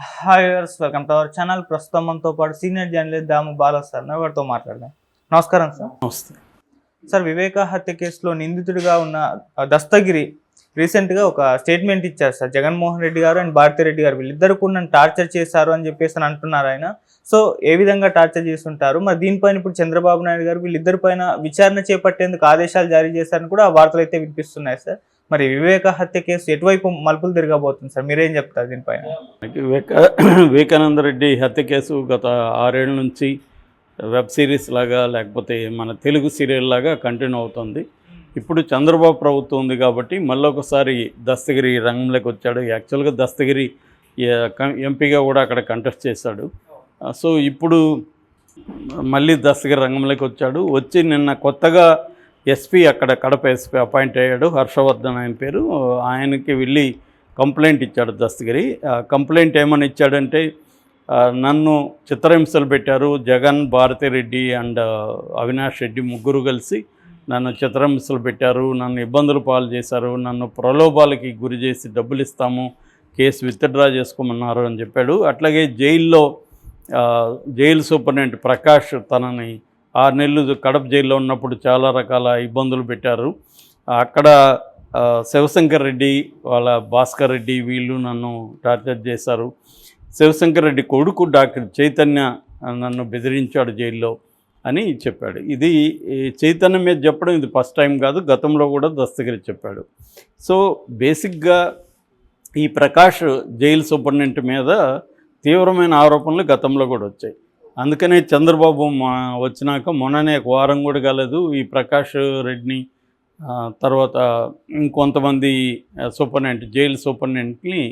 Hi viewers, welcome to our channel. ప్రస్తుతం మనతో పాటు సీనియర్ జర్నలిస్ట్ దాము బాలా సార్ వారితో మాట్లాడదాం. నమస్కారం సార్. నమస్తే సార్, వివేక హత్య కేసులో నిందితుడిగా ఉన్న దస్తగిరి రీసెంట్గా ఒక స్టేట్మెంట్ ఇచ్చారు సార్. జగన్మోహన్ రెడ్డి గారు అండ్ భారతిరెడ్డి గారు వీళ్ళిద్దరు కూడా నన్ను టార్చర్ చేశారు అని చెప్పేసి అని అంటున్నారు ఆయన. సో ఏ విధంగా టార్చర్ చేస్తుంటారు, మరి దీనిపైన ఇప్పుడు చంద్రబాబు నాయుడు గారు వీళ్ళిద్దరి పైన విచారణ చేపట్టేందుకు ఆదేశాలు జారీ చేశారని కూడా ఆ వార్తలు అయితే వినిపిస్తున్నాయి సార్. మరి వివేక హత్య కేసు ఎటువైపు మలుపులు తిరగబోతుంది సార్, మీరేం చెప్తారు దీనిపైన? వివేకానంద రెడ్డి హత్య కేసు గత 6 ఏళ్ళ నుంచి వెబ్ సిరీస్ లాగా లేకపోతే మన తెలుగు సీరియల్ లాగా కంటిన్యూ అవుతుంది. ఇప్పుడు చంద్రబాబు ప్రభుత్వం ఉంది కాబట్టి మళ్ళొకసారి దస్తగిరి రంగంలోకి వచ్చాడు. యాక్చువల్గా దస్తగిరి ఎంపీగా కూడా అక్కడ కంటెస్ట్ చేశాడు. సో ఇప్పుడు మళ్ళీ దస్తగిరి రంగంలోకి వచ్చి నిన్న కొత్తగా ఎస్పీ అక్కడ కడప ఎస్పీ అపాయింట్ అయ్యాడు, హర్షవర్ధన్ ఆయన పేరు. ఆయనకి వెళ్ళి కంప్లైంట్ ఇచ్చాడు దస్తగిరి. కంప్లైంట్ ఏమని ఇచ్చాడంటే, నన్ను చిత్రహింసలు పెట్టారు, జగన్, భారతిరెడ్డి అండ్ అవినాష్ రెడ్డి ముగ్గురు కలిసి నన్ను చిత్రహింసలు పెట్టారు, నన్ను ఇబ్బందులు పాలు చేశారు, నన్ను ప్రలోభాలకి గురి చేసి డబ్బులు ఇస్తాము, కేసు విత్డ్రా చేసుకోమన్నారు అని చెప్పాడు. అట్లాగే జైలు సూపరింటెండెంట్ ప్రకాష్ తనని 6 నెలలు కడప జైల్లో ఉన్నప్పుడు చాలా రకాల ఇబ్బందులు పెట్టారు. అక్కడ శివశంకర్ రెడ్డి వాళ్ళ భాస్కర్ రెడ్డి వీళ్ళు నన్ను టార్చర్ చేశారు. శివశంకర్ రెడ్డి కొడుకు డాక్టర్ చైతన్య నన్ను బెదిరించాడు జైల్లో అని చెప్పాడు. ఇది చైతన్యం మీద చెప్పడం ఇది ఫస్ట్ టైం కాదు, గతంలో కూడా దస్తగిరి చెప్పాడు. సో బేసిక్గా ఈ ప్రకాష్ జైలు సూపరింటెండెంట్ మీద తీవ్రమైన ఆరోపణలు గతంలో కూడా వచ్చాయి. అందుకనే చంద్రబాబు వచ్చినాక మొన్ననే 1 వారం కూడా కాలేదు ఈ ప్రకాష్ రెడ్డిని తర్వాత ఇంకొంతమంది జైలు సూపరింటెండెంట్ని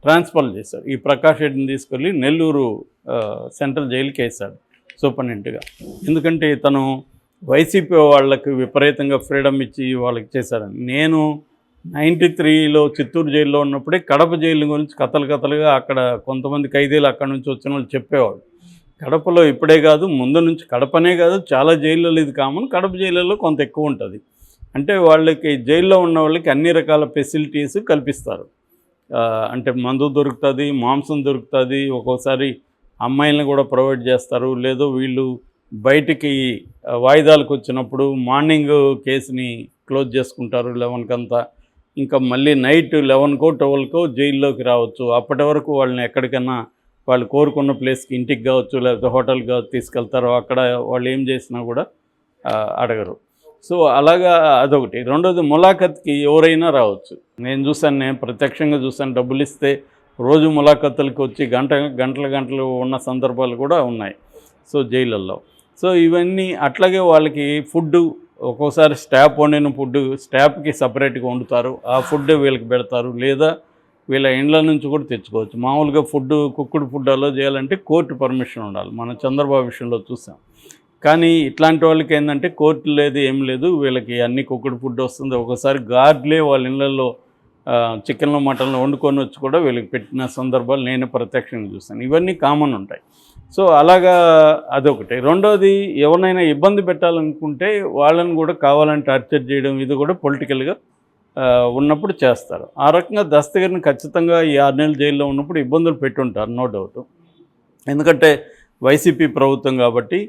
ట్రాన్స్ఫర్ చేశారు. ఈ ప్రకాష్ రెడ్డిని తీసుకెళ్ళి నెల్లూరు సెంట్రల్ జైలుకి వేశాడు సూపరింటెండెంట్గా. ఎందుకంటే తను వైసీపీ వాళ్ళకి విపరీతంగా ఫ్రీడమ్ ఇచ్చి వాళ్ళకి చేశారని. నేను 93లో చిత్తూరు జైల్లో ఉన్నప్పుడే కడప జైలు గురించి కథలుగా అక్కడ కొంతమంది ఖైదీలు అక్కడి నుంచి వచ్చిన వాళ్ళు చెప్పేవాడు. కడపలో ఇప్పుడే కాదు, ముందు నుంచి కడపనే కాదు, చాలా జైళ్ళలో ఇది కామన్. కడప జైళ్ళలో కొంత ఎక్కువ ఉంటుంది. అంటే వాళ్ళకి జైల్లో ఉన్న వాళ్ళకి అన్ని రకాల ఫెసిలిటీస్ కల్పిస్తారు. అంటే మందు దొరుకుతుంది, మాంసం దొరుకుతుంది, ఒక్కోసారి అమ్మాయిలను కూడా ప్రొవైడ్ చేస్తారు. లేదో వీళ్ళు బయటికి వాయిదాలకు వచ్చినప్పుడు మార్నింగ్ కేసుని క్లోజ్ చేసుకుంటారు 11కంతా. ఇంకా మళ్ళీ నైట్ 11కో 12కో జైల్లోకి రావచ్చు. అప్పటి వరకు వాళ్ళని ఎక్కడికన్నా వాళ్ళు కోరుకున్న ప్లేస్కి, ఇంటికి కావచ్చు లేకపోతే హోటల్కి కావచ్చు తీసుకెళ్తారు. అక్కడ వాళ్ళు ఏం చేసినా కూడా అడగరు. సో అలాగా అదొకటి. రెండోది, ములాఖత్కి ఎవరైనా రావచ్చు. నేను ప్రత్యక్షంగా చూశాను. డబ్బులు ఇస్తే రోజు ములాఖత్తులకి వచ్చి గంటలు ఉన్న సందర్భాలు కూడా ఉన్నాయి సో జైళ్ళల్లో. సో ఇవన్నీ అట్లాగే వాళ్ళకి ఫుడ్డు ఒక్కోసారి స్టాఫ్ వండిన ఫుడ్ స్టాఫ్కి సపరేట్గా వండుతారు, ఆ ఫుడ్ వీళ్ళకి పెడతారు. లేదా వీళ్ళ ఇండ్ల నుంచి కూడా తెచ్చుకోవచ్చు. మామూలుగా కుక్కుడు ఫుడ్ అలో చేయాలంటే కోర్టు పర్మిషన్ ఉండాలి. మనం చంద్రబాబు విషయంలో చూసాం. కానీ ఇట్లాంటి వాళ్ళకి ఏంటంటే కోర్టు లేదు, ఏం లేదు, వీళ్ళకి అన్ని కుక్కుడు ఫుడ్ వస్తుంది. ఒకసారి గార్డ్లే వాళ్ళ ఇళ్ళల్లో చికెన్లు మటన్లు వండుకొని వచ్చి కూడా వీళ్ళకి పెట్టిన సందర్భాలు నేను ప్రత్యక్షంగా చూస్తాను. ఇవన్నీ కామన్ ఉంటాయి. సో అలాగా అదొకటి. రెండోది, ఎవరినైనా ఇబ్బంది పెట్టాలనుకుంటే వాళ్ళని కూడా కావాలని టార్చర్ చేయడం, ఇది కూడా పొలిటికల్గా ఉన్నప్పుడు చేస్తారు. ఆ రకంగా దస్తగిరిని ఖచ్చితంగా ఈ 6 నెలలు జైల్లో ఉన్నప్పుడు ఇబ్బందులు పెట్టుంటారు, నో డౌట్. ఎందుకంటే వైసీపీ ప్రభుత్వం కాబట్టి,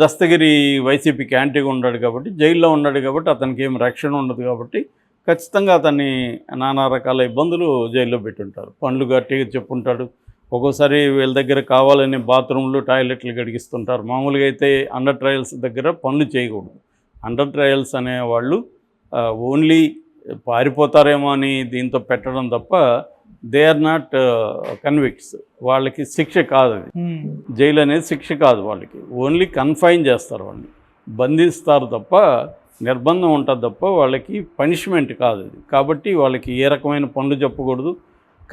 దస్తగిరి వైసీపీకి యాంటీగా ఉన్నాడు కాబట్టి, జైల్లో ఉన్నాడు కాబట్టి అతనికి ఏం రక్షణ ఉండదు కాబట్టి ఖచ్చితంగా అతన్ని నానా రకాల ఇబ్బందులు జైల్లో పెట్టుంటారు. పనులు గట్టిగా చెప్పుంటాడు. ఒక్కోసారి వీళ్ళ దగ్గర కావాలని బాత్రూంలు టాయిలెట్లు గడిగిస్తుంటారు. మామూలుగా అయితే అండర్ ట్రయల్స్ దగ్గర పనులు చేయకూడదు. అండర్ ట్రయల్స్ అనేవాళ్ళు ఓన్లీ పారిపోతారేమో అని దీంతో పెట్టడం తప్ప దే ఆర్ నాట్ కన్విక్ట్స్. వాళ్ళకి శిక్ష కాదు అది. జైలు అనేది శిక్ష కాదు వాళ్ళకి. ఓన్లీ కన్ఫైన్ చేస్తారు, వాళ్ళని బంధిస్తారు తప్ప, నిర్బంధం ఉంటుంది తప్ప వాళ్ళకి పనిష్మెంట్ కాదు ఇది. కాబట్టి వాళ్ళకి ఏ రకమైన పనులు చెప్పకూడదు.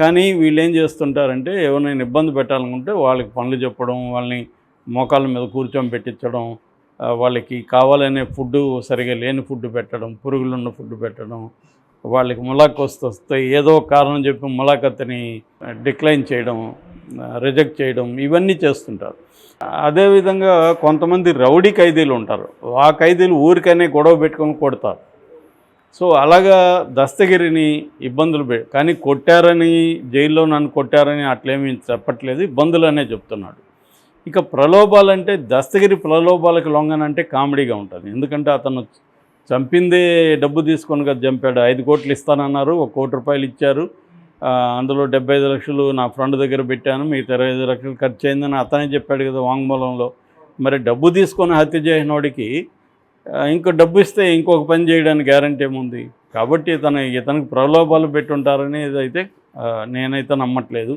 కానీ వీళ్ళు ఏం చేస్తుంటారంటే, ఎవరైనా ఇబ్బంది పెట్టాలనుకుంటే వాళ్ళకి పనులు చెప్పడం, వాళ్ళని మోకాళ్ళ మీద కూర్చొని పెట్టించడం, వాళ్ళకి కావాలనే ఫుడ్డు సరిగా లేని ఫుడ్ పెట్టడం, పురుగులున్న ఫుడ్ పెట్టడం, వాళ్ళకి ములాఖత్ వస్తే ఏదో కారణం చెప్పి ములాఖత్ని డిక్లైన్ చేయడం, రిజెక్ట్ చేయడం, ఇవన్నీ చేస్తుంటారు. అదేవిధంగా కొంతమంది రౌడీ ఖైదీలు ఉంటారు. ఆ ఖైదీలు ఊరికనే గొడవ పెట్టుకొని కొడతారు. సో అలాగా దస్తగిరిని ఇబ్బందులు కానీ కొట్టారని జైల్లో నన్ను కొట్టారని అట్లేమీ చెప్పట్లేదు, ఇబ్బందులు అనే చెప్తున్నాడు. ఇక ప్రలోభాలంటే దస్తగిరి ప్రలోభాలకు లొంగనంటే కామెడీగా ఉంటుంది. ఎందుకంటే అతను చంపిందే డబ్బు తీసుకొని కదా చంపాడు. 5 కోట్లు ఇస్తానన్నారు, 1 కోటి రూపాయలు ఇచ్చారు. అందులో 75 లక్షలు నా ఫ్రెండ్ దగ్గర పెట్టాను, మిగతా 25 లక్షలు ఖర్చు అయిందని అతనే చెప్పాడు కదా వాంగ్మూలంలో. మరి డబ్బు తీసుకొని హత్య చేసినోడికి ఇంకో డబ్బు ఇస్తే ఇంకొక పని చేయడానికి గ్యారంటీ ఏముంది? కాబట్టి ఇతనికి ప్రలోభాలు పెట్టుంటారనేది అయితే నేనైతే నమ్మట్లేదు.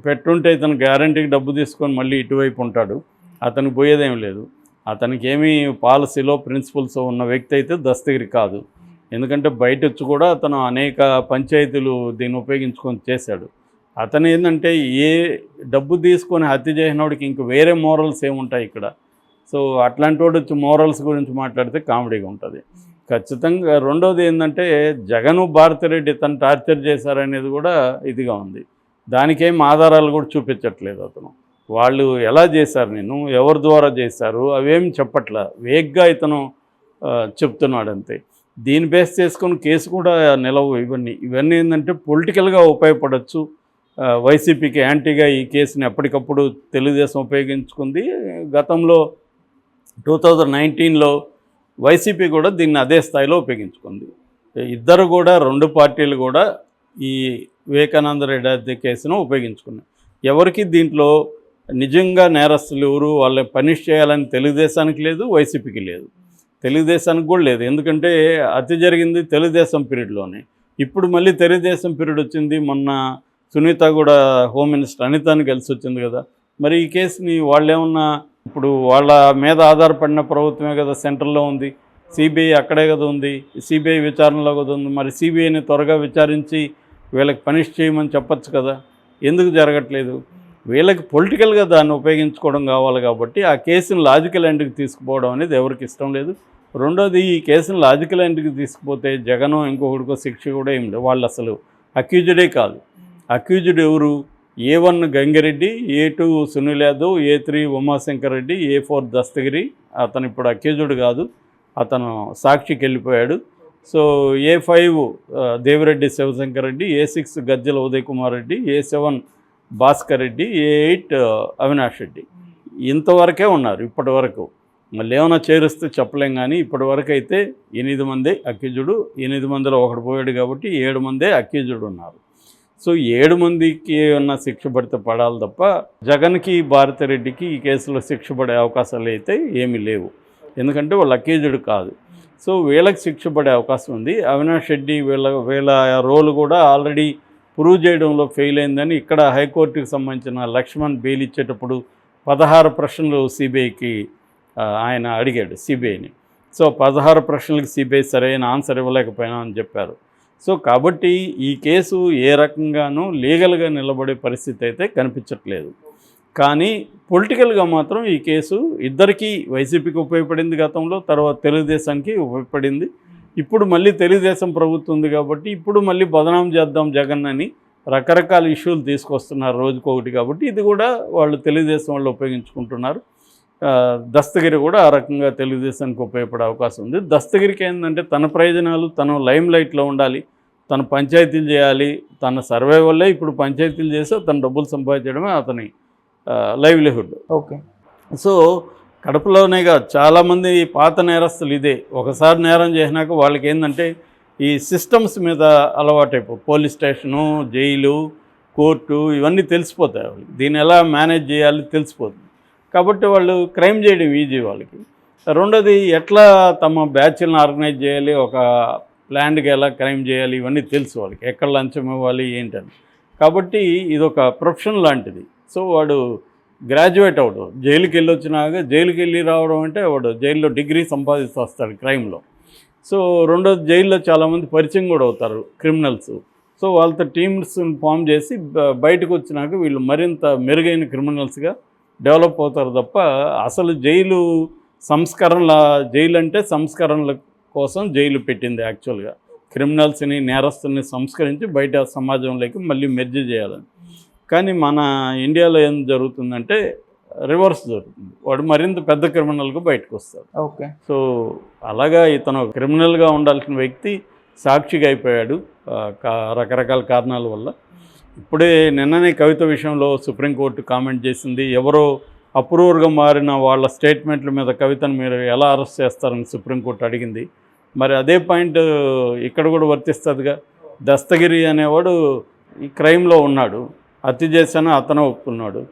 పెట్టుంటే ఇతను గ్యారంటీకి డబ్బు తీసుకొని మళ్ళీ ఇటువైపు ఉంటాడు, అతనికి పోయేదేం లేదు. అతనికి ఏమీ పాలసీలో ప్రిన్సిపల్స్ ఉన్న వ్యక్తి అయితే దస్తగిరి కాదు. ఎందుకంటే బయట వచ్చి కూడా అతను అనేక పంచాయతీలు దీన్ని ఉపయోగించుకొని చేశాడు. అతను ఏంటంటే ఏ డబ్బు తీసుకొని హత్య చేసినోడికి ఇంక వేరే మోరల్స్ ఏముంటాయి ఇక్కడ? సో అట్లాంటి వాడు వచ్చి మోరల్స్ గురించి మాట్లాడితే కామెడీగా ఉంటుంది ఖచ్చితంగా. రెండోది ఏంటంటే జగను భారతిరెడ్డి తను టార్చర్ చేశారనేది కూడా ఇదిగా ఉంది. దానికేం ఆధారాలు కూడా చూపించట్లేదు అతను. వాళ్ళు ఎలా చేశారు, నేను ఎవరి ద్వారా చేశారు అవేం చెప్పట్లా, వేగ్గా ఇతను చెప్తున్నాడు అంతే. దీన్ని బేస్ చేసుకొని కేసు కూడా నిలవు. ఇవన్నీ ఏంటంటే పొలిటికల్గా ఉపయోగపడవచ్చు. వైసీపీకి యాంటీగా ఈ కేసుని ఎప్పటికప్పుడు తెలుగుదేశం ఉపయోగించుకుంది. గతంలో 2019లో వైసీపీ కూడా దీన్ని అదే స్థాయిలో ఉపయోగించుకుంది. ఇద్దరు కూడా, 2 పార్టీలు కూడా ఈ వివేకానంద రెడ్డి హత్య కేసును ఉపయోగించుకున్నాయి. ఎవరికి దీంట్లో నిజంగా నేరస్తులు ఎవరు వాళ్ళని పనిష్ చేయాలని తెలుగుదేశానికి లేదు, వైసీపీకి లేదు, తెలుగుదేశానికి కూడా లేదు. ఎందుకంటే హత్య జరిగింది తెలుగుదేశం పీరియడ్లోనే. ఇప్పుడు మళ్ళీ తెలుగుదేశం పీరియడ్ వచ్చింది. మొన్న సునీత కూడా హోమ్ మినిస్టర్ అనితాని కలిసి వచ్చింది కదా. మరి ఈ కేసుని వాళ్ళేమన్నా ఇప్పుడు వాళ్ళ మీద ఆధారపడిన ప్రభుత్వమే కదా సెంట్రల్లో ఉంది, సిబిఐ అక్కడే కదా ఉంది, సిబిఐ విచారణలో కదా ఉంది. మరి సిబిఐని త్వరగా విచారించి వీళ్ళకి పనిష్ చేయమని చెప్పచ్చు కదా, ఎందుకు జరగట్లేదు? వీళ్ళకి పొలిటికల్గా దాన్ని ఉపయోగించుకోవడం కావాలి కాబట్టి ఆ కేసును లాజికల్ ఎండ్కి తీసుకుపోవడం అనేది ఎవరికి ఇష్టం లేదు. రెండోది, ఈ కేసును లాజికల్ ఎండ్కి తీసుకుపోతే జగను ఇంకొకటికో శిక్ష కూడా ఏం లేదు. వాళ్ళు అసలు అక్యూజ్డే కాదు. అక్యూజ్డ్ ఎవరు? A1 Gangireddy, A2 Sunil Yadav, A3 Umashankar Reddy, A4 Dastagiri. అతను ఇప్పుడు అక్యూజ్డ్ కాదు, అతను సాక్షికి వెళ్ళిపోయాడు. So A5 Devireddy Shivashankar Reddy, A6 Gajjala Uday Kumar Reddy, A7 Bhaskar Reddy, A8 Avinash Reddy. ఇంతవరకే ఉన్నారు ఇప్పటి వరకు. మళ్ళీ ఏమైనా చేరుస్తే చెప్పలేం, కానీ ఇప్పటి వరకు అయితే 8 మందే అక్యూజ్డ్. 8 మందిలో ఒకడు పోయాడు కాబట్టి 7 మందే అక్యూజ్డ్ ఉన్నారు. సో 7 మందికి ఏమన్నా శిక్ష పడితే పడాలి తప్ప జగన్కి, భారతిరెడ్డికి ఈ కేసులో శిక్ష పడే అవకాశాలు అయితే ఏమీ లేవు. ఎందుకంటే వాళ్ళు అక్యూజ్డ్ కాదు. సో వీళ్ళకి శిక్ష పడే అవకాశం ఉంది. అవినాష్ రెడ్డి వీళ్ళ రోల్ కూడా ఆల్రెడీ ప్రూవ్ చేయడంలో ఫెయిల్ అయిందని ఇక్కడ హైకోర్టుకి సంబంధించిన లక్ష్మణ్ బెయిల్ ఇచ్చేటప్పుడు 16 ప్రశ్నలు సిబిఐకి ఆయన అడిగాడు సిబిఐని. సో 16 ప్రశ్నలకు సిబిఐ సరైన ఆన్సర్ ఇవ్వలేకపోయినా అని చెప్పారు. సో కాబట్టి ఈ కేసు ఏ రకంగానూ లీగల్గా నిలబడే పరిస్థితి అయితే కనిపించట్లేదు. కానీ పొలిటికల్గా మాత్రం ఈ కేసు ఇద్దరికీ, వైసీపీకి ఉపయోగపడింది గతంలో, తర్వాత తెలుగుదేశానికి ఉపయోగపడింది. ఇప్పుడు మళ్ళీ తెలుగుదేశం ప్రభుత్వం ఉంది కాబట్టి ఇప్పుడు మళ్ళీ బదనాం చేద్దాం జగన్ అని రకరకాల ఇష్యూలు తీసుకొస్తున్నారు రోజుకొకటి. కాబట్టి ఇది కూడా వాళ్ళు తెలుగుదేశం వాళ్ళు ఉపయోగించుకుంటున్నారు. దస్తగిరి కూడా ఆ రకంగా తెలుగుదేశానికి ఉపయోగపడే అవకాశం ఉంది. దస్తగిరికి ఏంటంటే తన ప్రయోజనాలు, తను లైమ్ లైట్లో ఉండాలి, తను పంచాయతీలు చేయాలి, తన సర్వే వల్లే ఇప్పుడు పంచాయతీలు చేసి తను డబ్బులు సంపాదించడమే అతని లైవ్లీహుడ్. ఓకే. సో కడపలోనేగా చాలామంది పాత నేరస్తులు ఇదే. ఒకసారి నేరం చేసినాక వాళ్ళకి ఏంటంటే ఈ సిస్టమ్స్ మీద అలవాటైపో, పోలీస్ స్టేషను, జైలు, కోర్టు ఇవన్నీ తెలిసిపోతాయి వాళ్ళకి. దీన్ని ఎలా మేనేజ్ చేయాలి తెలిసిపోతుంది. కాబట్టి వాళ్ళు క్రైమ్ చేయడం ఈజీ వాళ్ళకి. రెండోది, ఎట్లా తమ బ్యాచ్లను ఆర్గనైజ్ చేయాలి, ఒక ప్లాన్డ్గా ఎలా క్రైమ్ చేయాలి ఇవన్నీ తెలుసు వాళ్ళకి, ఎక్కడ లంచం ఇవ్వాలి ఏంటని. కాబట్టి ఇదొక ప్రొఫెషన్ లాంటిది. సో వాడు గ్రాడ్యుయేట్ అవడం, జైలుకి వెళ్ళి వచ్చినాక జైలుకి వెళ్ళి రావడం అంటే వాడు జైల్లో డిగ్రీ సంపాదిస్తూ వస్తాడు క్రైమ్లో. సో రెండోది, జైల్లో చాలామంది పరిచయం కూడా అవుతారు క్రిమినల్స్. సో వాళ్ళతో టీమ్స్ని ఫామ్ చేసి బయటకు వచ్చినాక వీళ్ళు మరింత మెరుగైన క్రిమినల్స్గా డెవలప్ అవుతారు తప్ప అసలు జైలు అంటే సంస్కరణల కోసం జైలు పెట్టింది. యాక్చువల్గా క్రిమినల్స్ని, నేరస్తుల్ని సంస్కరించి బయట సమాజంలోకి మళ్ళీ మెర్జ్ చేయాలని. కానీ మన ఇండియాలో ఏం జరుగుతుందంటే రివర్స్ జరుగుతుంది, వాడు మరింత పెద్ద క్రిమినల్గా బయటకు వస్తాడు. ఓకే. సో అలాగా ఇతను క్రిమినల్గా ఉండాల్సిన వ్యక్తి సాక్షిగా అయిపోయాడు రకరకాల కారణాల వల్ల. ఇప్పుడే నిన్ననే కవిత విషయంలో సుప్రీంకోర్టు కామెంట్ చేసింది, ఎవరో అప్రూవర్గా మారిన వాళ్ళ స్టేట్మెంట్ల మీద కవితను మీరు ఎలా అరెస్ట్ చేస్తారని సుప్రీంకోర్టు అడిగింది. మరి అదే పాయింట్ ఇక్కడ కూడా వర్తిస్తుందిగా. దస్తగిరి అనేవాడు ఈ క్రైమ్లో ఉన్నాడు, హత్య చేశాను అతను ఒప్పుకున్నాడు.